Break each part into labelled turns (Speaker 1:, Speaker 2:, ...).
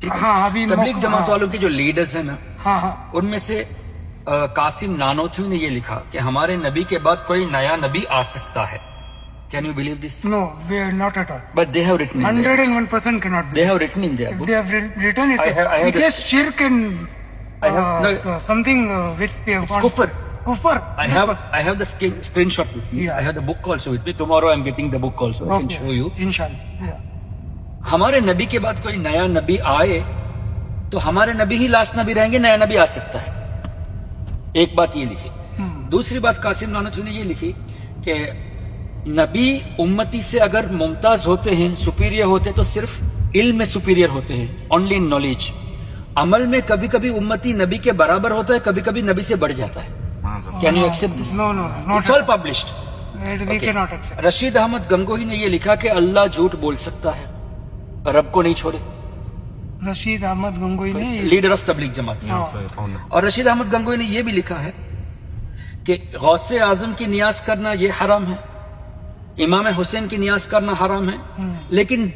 Speaker 1: ہاں ابھی
Speaker 2: تبلیغ جماعت والوں کے جو لیڈرز ہیں نا،
Speaker 1: ہاں ہاں
Speaker 2: ان میں سے قاسم نانوتھی نے یہ لکھا کہ ہمارے نبی کے بعد کوئی نیا نبی آ سکتا ہے. Can you believe this?
Speaker 1: No, we are not at all.
Speaker 2: But they have written in their books.
Speaker 1: 101% cannot be.
Speaker 2: They have written in their
Speaker 1: If
Speaker 2: book.
Speaker 1: they have written it,
Speaker 2: I have
Speaker 1: it is shirk and
Speaker 2: I have- no.
Speaker 1: something which they have
Speaker 2: It's kufr.
Speaker 1: Kufr.
Speaker 2: I have the screenshot with me.
Speaker 1: Yeah.
Speaker 2: I have the book also with me. Tomorrow I'm getting the book also. I can show you.
Speaker 1: Inshallah. Yeah.
Speaker 2: ہمارے نبی کے بعد کوئی نیا نبی آئے تو ہمارے نبی ہی لاسٹ نبی رہیں گے، نیا نبی آ سکتا ہے. ایک بات یہ لکھی. دوسری بات قاسم نانوتھی نے یہ لکھی کہ نبی امتی سے اگر ممتاز ہوتے ہیں، سپیریئر ہوتے تو صرف علم میں سپیریئر ہوتے ہیں، اونلی ان نالج. عمل میں کبھی کبھی امتی نبی کے برابر ہوتا ہے، کبھی کبھی نبی سے بڑھ جاتا ہے. Can you accept this?
Speaker 1: No, not
Speaker 2: it's all published.
Speaker 1: we cannot accept.
Speaker 2: Rashid Ahmad Gangohi نے یہ لکھا کہ اللہ جھوٹ بول سکتا ہے، رب کو نہیں چھوڑے.
Speaker 1: رشید احمد گنگوئی نے
Speaker 2: لیڈر آف تبلیغ جماعت. اور رشید احمد گنگوئی نے یہ بھی لکھا ہے کہ غوث اعظم کی نیاز کرنا یہ حرام ہے، امام حسین کی نیاز کرنا حرام ہے، لیکن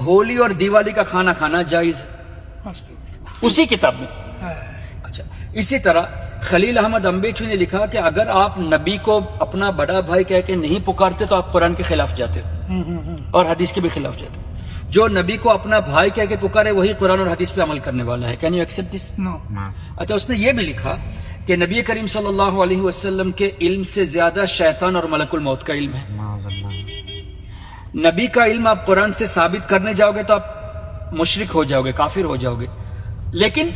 Speaker 2: ہولی اور دیوالی کا کھانا کھانا جائز ہے. اسی کتاب میں. اچھا، اسی طرح خلیل احمد امبیٹوی نے لکھا کہ اگر آپ نبی کو اپنا بڑا بھائی کہہ کے نہیں پکارتے تو آپ قرآن کے خلاف جاتے ہو اور حدیث کے بھی خلاف جاتے ہو. جو نبی کو اپنا بھائی کہہ کے پکارے وہی قرآن اور حدیث پہ عمل کرنے والا ہے. Can you accept this?
Speaker 1: No.
Speaker 2: اچھا، اس نے یہ بھی لکھا کہ نبی کریم صلی اللہ علیہ وسلم کے علم سے زیادہ شیطان اور ملک الموت کا علم ہے. نبی کا علم آپ قرآن سے ثابت کرنے جاؤ گے تو آپ مشرک ہو جاؤ گے، کافر ہو جاؤ گے. لیکن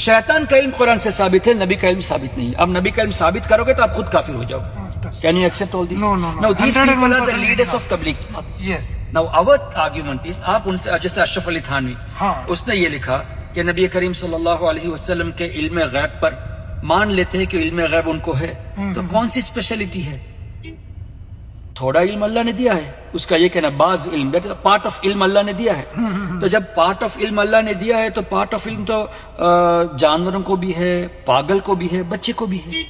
Speaker 2: شیطان کا علم قرآن سے ثابت ہے، نبی کا علم ثابت نہیں ہے. اب نبی کا علم ثابت کرو گے تو آپ خود کافر ہو جاؤ گے. Can you accept all this?
Speaker 1: No, no, no.
Speaker 2: Now these people are the
Speaker 1: 101%
Speaker 2: leaders
Speaker 1: not.
Speaker 2: of Tabligh Jamaat.
Speaker 1: Yes.
Speaker 2: Now our argument is آپ ان سے جیسے اشرف علی تھانوی،
Speaker 1: ہاں.
Speaker 2: اس نے یہ لکھا کہ نبی کریم صلی اللہ علیہ وسلم کے علم غیب پر مان لیتے ہیں کہ علم غیب ان کو ہے، تو کون سی اسپیشلٹی ہے؟ تھوڑا علم اللہ نے دیا ہے، اس کا یہ کہنا بعض علم، پارٹ آف علم اللہ نے دیا ہے. تو جب پارٹ آف علم اللہ نے دیا ہے تو پارٹ آف علم تو جانوروں کو بھی ہے، پاگل کو بھی ہے، بچے کو بھی ہے.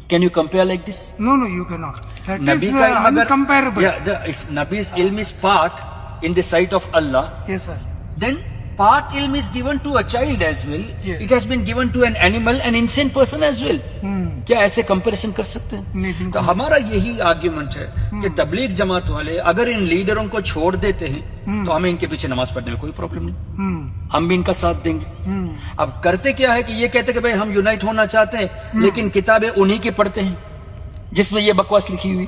Speaker 2: Can you compare like this?
Speaker 1: No, no, you cannot. That
Speaker 2: نبی
Speaker 1: is
Speaker 2: کا علم اگر
Speaker 1: uncomparable.
Speaker 2: if Nabi's ilm is part in the sight of Allah,
Speaker 1: Yes, sir.
Speaker 2: then part ilm is given to a child as well.
Speaker 1: Yes.
Speaker 2: It has been given to an animal, an insane person as well. کیا ایسے comparison کر سکتے ہیں؟
Speaker 1: نہیں، بالکل.
Speaker 2: تو ہمارا یہی آرگیومنٹ ہے کہ تبلیغ جماعت والے اگر ان لیڈروں کو چھوڑ دیتے ہیں تو ہمیں ان کے پیچھے نماز پڑھنے میں کوئی پرابلم نہیں، ہم بھی ان کا ساتھ دیں گے. اب کرتے کیا ہے کہ یہ کہتے کہ بھائی ہم یونائٹ ہونا چاہتے ہیں، لیکن کتابیں انہی کی پڑھتے ہیں جس میں یہ بکواس لکھی ہوئی.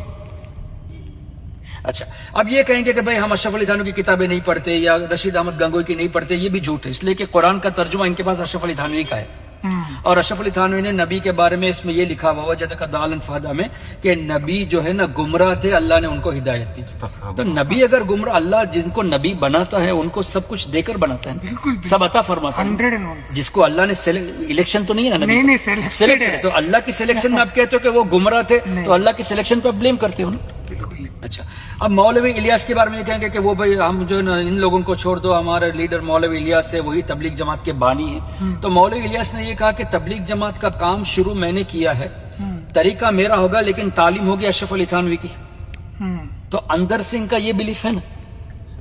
Speaker 2: اچھا، اب یہ کہیں گے کہ بھائی ہم اشرف علی تھانوی کی کتابیں نہیں پڑھتے یا رشید احمد گنگوئی کی نہیں پڑھتے، یہ بھی جھوٹ ہے. اس لیے کہ قرآن کا ترجمہ ان کے پاس اشرف علی تھانوی کا ہے، اور اشرف علی تھانوی نے نبی کے بارے میں اس میں یہ لکھا ہوا وجدک ضالا فہدی میں کہ نبی جو ہے نا گمراہ تھے، اللہ نے ان کو ہدایت دی. تو نبی اگر گمراہ، اللہ جن کو نبی بناتا ہے ان کو سب کچھ دے کر بناتا ہے،
Speaker 1: بالکل
Speaker 2: سب عطا فرماتا ہے.
Speaker 1: 101%.
Speaker 2: جس کو اللہ نے الیکشن تو نہیں ہے نا نبی
Speaker 1: نہیں،
Speaker 2: کو.
Speaker 1: selected
Speaker 2: Selected
Speaker 1: ہے.
Speaker 2: ہے. تو اللہ کی سلیکشن میں آپ کہتے ہو کہ وہ گمراہ تھے تو اللہ کی سلیکشن پہ بلیم کرتے ہو نا. اچھا، اب مولوی الیاس کے بارے میں یہ کہیں گے کہ وہ بھائی ہم جو ان لوگوں کو چھوڑ دو، ہمارے لیڈر مولوی الیاس ہے، وہی تبلیغ جماعت کے بانی ہیں. تو مولوی الیاس نے یہ کہا کہ تبلیغ جماعت کا کام شروع میں نے کیا ہے، طریقہ میرا ہوگا لیکن تعلیم ہوگی اشرف علی تھانوی کی. تو اندر سے ان کا یہ بلیف ہے نا،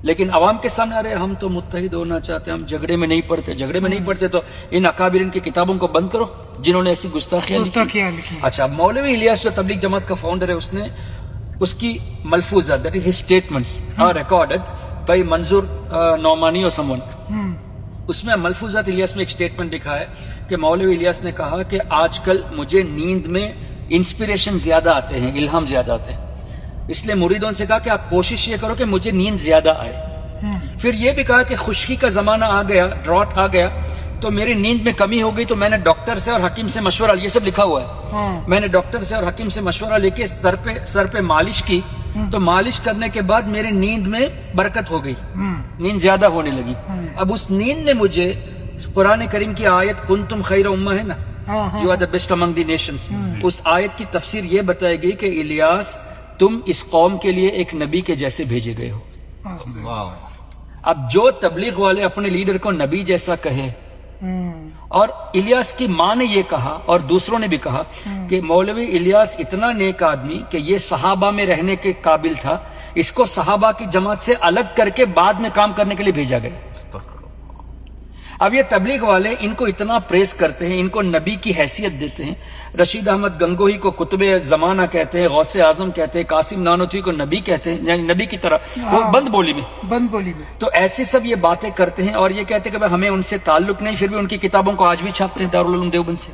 Speaker 2: لیکن عوام کے سامنے ارے ہم تو متحد ہونا چاہتے ہیں، ہم جھگڑے میں نہیں پڑتے تو ان اکابرین کی کتابوں کو بند کرو جنہوں نے ایسی گستاخیاں لکھی. اچھا، مولوی الیاس جو تبلیغ جماعت کا فاؤنڈر ہے، اس نے اس کی ملفوظات that is his statements are recorded by Manzoor Nomani اور سمون. اس میں ملفوظات الیاس میں ایک اسٹیٹمنٹ لکھا ہے کہ مولوی الیاس نے کہا کہ آج کل مجھے نیند میں انسپریشن زیادہ آتے ہیں، الہام زیادہ آتے ہیں، اس لیے مریدوں سے کہا کہ آپ کوشش یہ کرو کہ مجھے نیند زیادہ آئے. پھر یہ بھی کہا کہ خشکی کا زمانہ آ گیا، ڈراٹ آ گیا تو میری نیند میں کمی ہو گئی، تو میں نے ڈاکٹر سے اور حکیم سے مشورہ، یہ سب لکھا ہوا ہے، میں نے ڈاکٹر سے اور حکیم سے مشورہ لے کے سر پہ مالش کی، تو مالش کرنے کے بعد میری نیند میں برکت ہو گئی، نیند زیادہ ہونے لگی. اب اس نیند میں مجھے قرآن کریم کی آیت کنتم خیر امہ ہے نا، you are the best among the nations, اس آیت کی تفسیر یہ بتائے گئی کہ الیاس تم اس قوم کے لیے ایک نبی کے جیسے بھیجے گئے ہو. اب جو تبلیغ والے اپنے لیڈر کو نبی جیسا کہے، اور الیاس کی ماں نے یہ کہا اور دوسروں نے بھی کہا کہ مولوی الیاس اتنا نیک آدمی کہ یہ صحابہ میں رہنے کے قابل تھا، اس کو صحابہ کی جماعت سے الگ کر کے بعد میں کام کرنے کے لیے بھیجا گیا. اب یہ تبلیغ والے ان کو اتنا پریس کرتے ہیں, ان کو نبی کی حیثیت دیتے ہیں. رشید احمد گنگوہی کو قطب زمانہ کہتے ہیں, غوث اعظم کہتے ہیں, قاسم نانوتوی کو نبی کہتے ہیں, یعنی نبی کی طرح وہ بند بولی میں.
Speaker 1: بند بولی میں
Speaker 2: تو ایسے سب یہ باتیں کرتے ہیں اور یہ کہتے ہیں کہ ہمیں ان سے تعلق نہیں, پھر بھی ان کی کتابوں کو آج بھی چھاپتے ہیں دارالعلوم دیوبند سے.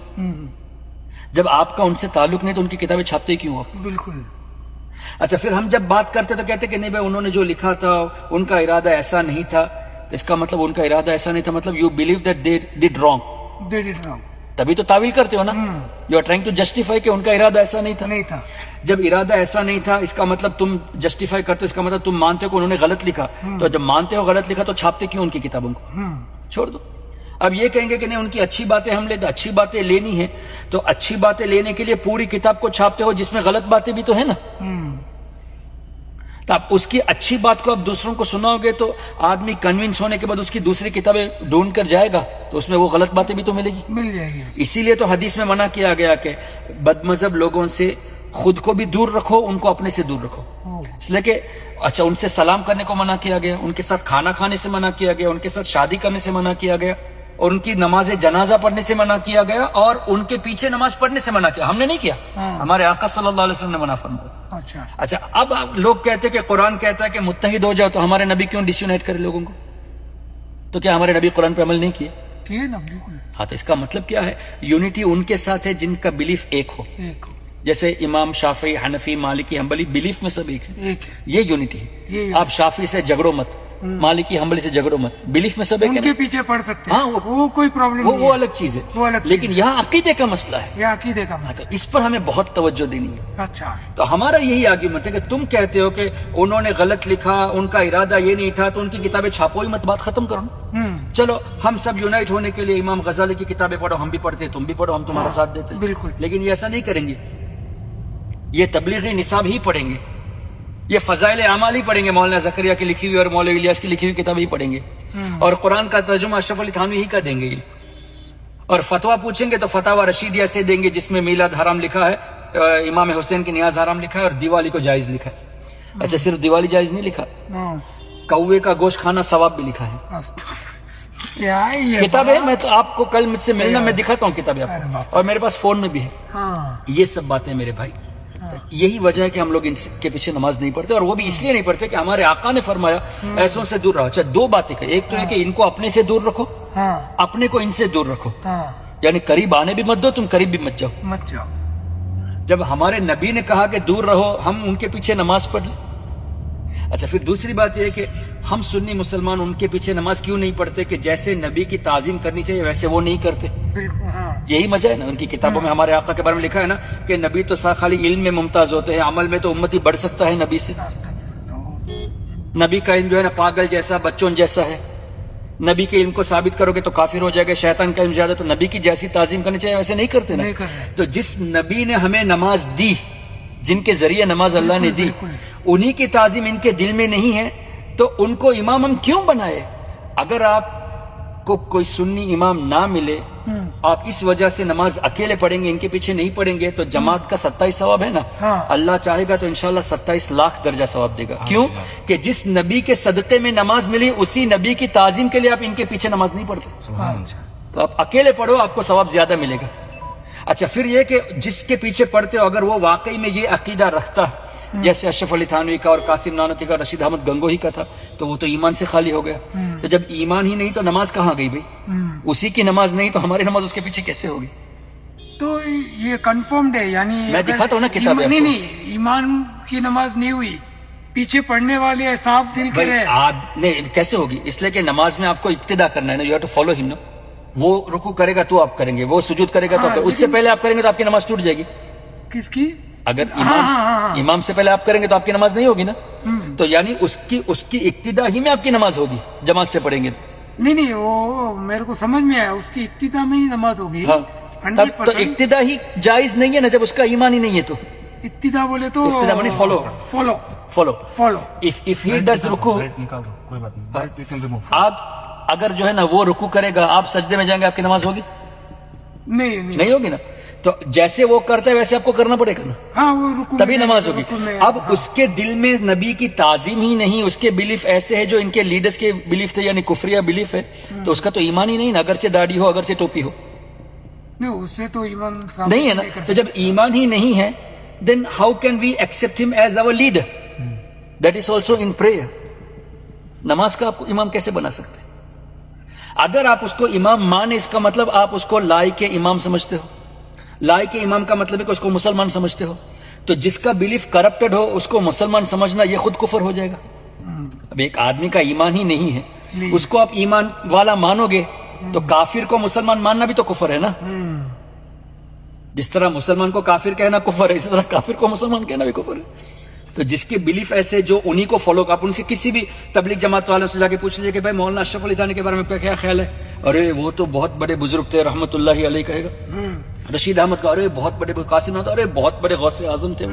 Speaker 2: جب آپ کا ان سے تعلق نہیں تو ان کی کتابیں چھاپتے ہی کیوں ہو؟
Speaker 1: بالکل.
Speaker 2: اچھا, پھر ہم جب بات کرتے تو کہتے کہ نہیں بھائی انہوں نے جو لکھا تھا ان کا ارادہ ایسا نہیں تھا. تو اس کا مطلب ان کا ارادہ ایسا نہیں تھا, مطلب you believe that they did wrong,
Speaker 1: They did wrong.
Speaker 2: تبھی تو تعویل کرتے ہو نا. You are trying to justify کہ ان کا ارادہ ایسا نہیں تھا.
Speaker 1: نہیں تھا.
Speaker 2: جب ارادہ ایسا نہیں تھا اس کا مطلب تم جسٹیفائی کرتے ہو, اس کا مطلب تم مانتے ہو کہ انہوں نے غلط لکھا. تو جب مانتے ہو غلط لکھا تو چھاپتے کیوں ان کی کتابوں کو؟ چھوڑ دو. اب یہ کہیں گے کہ نہیں ان کی اچھی باتیں ہم لیتے, اچھی باتیں لینی ہے تو اچھی باتیں لینے کے لیے پوری کتاب کو چھاپتے ہو جس میں غلط باتیں بھی تو ہے نا. تو آپ اس کی اچھی بات کو اب دوسروں کو سناؤ گے تو آدمی کنونس ہونے کے بعد اس کی دوسری کتابیں ڈھونڈ کر جائے گا تو اس میں وہ غلط باتیں بھی تو ملے گی.
Speaker 1: مل جائے گی.
Speaker 2: اسی لیے تو حدیث میں منع کیا گیا کہ بد مذہب لوگوں سے خود کو بھی دور رکھو, ان کو اپنے سے دور رکھو. اس لیے کہ اچھا ان سے سلام کرنے کو منع کیا گیا, ان کے ساتھ کھانا کھانے سے منع کیا گیا, ان کے ساتھ شادی کرنے سے منع کیا گیا, اور ان کی نماز جنازہ پڑھنے سے منع کیا گیا, اور ان کے پیچھے نماز پڑھنے سے منع کیا. ہم نے نہیں کیا, ہمارے آقا صلی اللہ علیہ وسلم نے منع فرمایا. اچھا, اب لوگ کہتے ہیں کہ قرآن کہتا ہے کہ متحد ہو جاؤ, تو ہمارے نبی کیوں ڈسیونائٹ کرے لوگوں کو؟ تو کیا ہمارے نبی قرآن پہ عمل نہیں کیے؟
Speaker 1: کیے نا, بالکل.
Speaker 2: ہاں, تو اس کا مطلب کیا ہے؟ یونٹی ان کے ساتھ ہے جن کا بلیف ایک ہو. جیسے امام شافعی, حنفی, مالکی, حنبلی بلیف میں سب ایک ہے. یہ یونٹی ہے. آپ شافعی سے جھگڑو مت, مالکی حنبلی سے جھگڑو مت, بلیف میں سب ایک ہے.
Speaker 1: ان کے پیچھے پڑھ سکتے ہیں.
Speaker 2: ہاں,
Speaker 1: وہ کوئی پرابلم نہیں,
Speaker 2: وہ الگ چیز ہے. لیکن یہاں عقیدے کا مسئلہ ہے.
Speaker 1: یہ عقیدے کا مسئلہ,
Speaker 2: تو اس پر ہمیں بہت توجہ دینی ہے.
Speaker 1: اچھا,
Speaker 2: تو ہمارا یہی آرگیومنٹ ہے کہ تم کہتے ہو کہ انہوں نے غلط لکھا, ان کا ارادہ یہ نہیں تھا, تو ان کی کتابیں چھاپو ہی مت, بات ختم کرو. چلو ہم سب یونائٹ ہونے کے لیے امام غزالی کی کتابیں پڑھو, ہم بھی پڑھتے, تم بھی پڑھو, ہم تمہارا ساتھ دیتے.
Speaker 1: بالکل.
Speaker 2: لیکن یہ ایسا نہیں کریں گے. یہ تبلیغی نصاب ہی پڑھیں گے, یہ فضائل اعمال ہی پڑھیں گے, مولانا زکریا کی لکھی ہوئی اور مولوی الیاس کی لکھی ہوئی کتابیں ہی پڑھیں گے, اور قرآن کا ترجمہ اشرف علی تھانوی ہی کا دیں گے یہ. اور فتویٰ پوچھیں گے تو فتاوی رشیدیہ سے دیں گے جس میں میلاد حرام لکھا ہے, امام حسین کی نیاز حرام لکھا ہے, اور دیوالی کو جائز لکھا ہے. اچھا, صرف دیوالی جائز نہیں لکھا, کوے کا گوشت کھانا ثواب بھی لکھا ہے.
Speaker 1: کیا ہے یہ
Speaker 2: کتاب ہے؟ میں تو آپ کو کل مجھ سے ملنا, میں دکھاتا ہوں کتابیں آپ کو, اور میرے پاس فون میں بھی ہے. یہ سب باتیں میرے بھائی, یہی وجہ ہے کہ ہم لوگ ان کے پیچھے نماز نہیں پڑھتے, اور وہ بھی اس لیے نہیں پڑھتے کہ ہمارے آقا نے فرمایا ایسوں سے دور رہو. اچھا, دو باتیں کہ ایک تو ہے کہ ان کو اپنے سے دور رکھو, اپنے کو ان سے دور رکھو, یعنی قریب آنے بھی مت دو, تم قریب بھی مت جاؤ. جب ہمارے نبی نے کہا کہ دور رہو, ہم ان کے پیچھے نماز پڑھ لیں. اچھا, پھر دوسری بات یہ ہے کہ ہم سنی مسلمان ان کے پیچھے نماز کیوں نہیں پڑھتے کہ جیسے نبی کی تعظیم کرنی چاہیے ویسے وہ نہیں کرتے. یہی وجہ ہے نا, ان کی کتابوں میں ہمارے آقا کے بارے میں لکھا ہے نا کہ نبی تو خالی علم میں ممتاز ہوتے ہیں, عمل میں تو امتی بڑھ سکتا ہے نبی سے. نبی کا علم جو ہے نا پاگل جیسا, بچوں جیسا ہے. نبی کے علم کو ثابت کرو گے تو کافر ہو جائے گا. شیطان کا علم زیادہ, تو نبی کی جیسی تعظیم کرنی چاہیے ویسے نہیں کرتے نا. تو جس نبی نے ہمیں نماز دی, جن کے ذریعے نماز اللہ نے دی, انہی کی تعظیم ان کے دل میں نہیں ہے, تو ان کو امام ہم کیوں بنائے؟ اگر آپ کو کوئی سنی امام نہ ملے, آپ اس وجہ سے نماز اکیلے پڑھیں گے, ان کے پیچھے نہیں پڑھیں گے, تو جماعت کا 27 ثواب ہے نا, اللہ چاہے گا تو انشاءاللہ 27 لاکھ درجہ ثواب دے گا. کیوں کہ جس نبی کے صدقے میں نماز ملی, اسی نبی کی تعظیم کے لیے آپ ان کے پیچھے نماز نہیں پڑھتے. تو آپ اکیلے پڑھو, آپ کو ثواب زیادہ ملے گا. اچھا, پھر یہ کہ جس کے پیچھے پڑھتے ہو اگر وہ واقعی میں یہ عقیدہ رکھتا ہے جیسے اشرف علی تھانوی کا اور قاسم نانوتوی کا, رشید احمد گنگوہی کا تھا, تو وہ تو ایمان سے خالی ہو گیا. تو جب ایمان ہی نہیں تو نماز کہاں گئی بھائی؟ اسی کی نماز نہیں تو ہماری نماز اس کے پیچھے کیسے ہوگی؟
Speaker 1: تو یہ کنفرمڈ ہے, یعنی
Speaker 2: میں دکھاتا ہوں نا کتابیں.
Speaker 1: نہیں, ایمان کی نماز نہیں ہوئی, پیچھے پڑھنے والے صاف دل کے ہیں.
Speaker 2: نہیں, کیسے ہوگی؟ اس لیے کہ نماز میں آپ کو ابتدا کرنا ہے نا, یو ہیو ٹو فالو ہم. وہ رکوع کرے گا تو آپ کریں گے, وہ سجود کرے گا تو آپ کریں گے. اس سے پہلے آپ کریں گے تو آپ کی نماز ٹوٹ جائے گی.
Speaker 1: کس کی؟
Speaker 2: اگر امام سے پہلے آپ کریں گے تو آپ کی نماز نہیں ہوگی نا. تو یعنی اس کی ابتدا ہی میں آپ کی نماز ہوگی, جماعت سے پڑھیں گے تو.
Speaker 1: نہیں, وہ میرے کو سمجھ میں آیا, اس کی ابتدا میں ہی نماز ہوگی.
Speaker 2: تب تو ابتدا ہی جائز نہیں ہے نا, جب اس کا ایمان ہی نہیں ہے. تو
Speaker 1: ابتدا بولے تو
Speaker 2: ابتدا بنے فالو. If he does رکوع, اگر جو ہے نا وہ رکوع کرے گا, آپ سجدے میں جائیں گے, آپ کی نماز ہوگی؟
Speaker 1: نہیں
Speaker 2: ہوگی نا. تو جیسے وہ کرتا ہے ویسے آپ کو کرنا پڑے گا نا,
Speaker 1: ہاں وہ رکو
Speaker 2: تبھی
Speaker 1: میں
Speaker 2: نماز ہوگی.
Speaker 1: رکو میں,
Speaker 2: اب اس کے دل میں نبی کی تعظیم ہی نہیں, اس کے بلیف ایسے ہے جو ان کے لیڈرز کے بلیف تھے, یعنی کفریہ بلیف ہے, تو اس کا تو ایمان ہی نہیں نا, اگرچہ داڑھی ہو اگرچہ ٹوپی ہو,
Speaker 1: نہیں اس سے تو ایمان
Speaker 2: نہیں ہے نا. تو جب ایمان ہی نہیں ہے, then how can we accept him as our leader? That is also in prayer. نماز کا آپ کو امام کیسے بنا سکتے؟ اگر آپ اس کو امام مانے, اس کا مطلب آپ اس کو لائق کے امام سمجھتے ہو. لائق کے امام کا مطلب ہے کہ اس کو مسلمان سمجھتے ہو. تو جس کا بلیف کرپٹڈ ہو اس کو مسلمان سمجھنا یہ خود کفر ہو جائے گا. اب ایک آدمی کا ایمان ہی نہیں ہے, اس کو آپ ایمان والا مانو گے تو کافر کو مسلمان ماننا بھی تو کفر ہے نا. جس طرح مسلمان کو کافر کہنا کفر ہے, اس طرح کافر کو مسلمان کہنا بھی کفر ہے. تو جس کے بلیف ایسے جو انہی کو فالو, آپ ان سے کسی بھی تبلیغ جماعت والوں سے جا کے پوچھ لیجیے کہ بھائی مولانا اشرف علی تھانوی کے بارے میں کیا خیال ہے, ارے وہ تو بہت بڑے بزرگ تھے رحمت اللہ علیہ کہے گا. رشید احمد کا ارے بہت بڑے, قاسم احمد ارے بہت بڑے غوث اعظم تھے,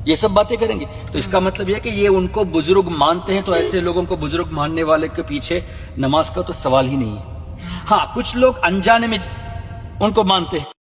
Speaker 2: یہ سب باتیں کریں گے. تو اس کا مطلب یہ ہے کہ یہ ان کو بزرگ مانتے ہیں, تو ایسے لوگوں کو بزرگ ماننے والے کے پیچھے نماز کا تو سوال ہی نہیں ہے. ہاں کچھ لوگ انجانے میں ان کو مانتے ہیں.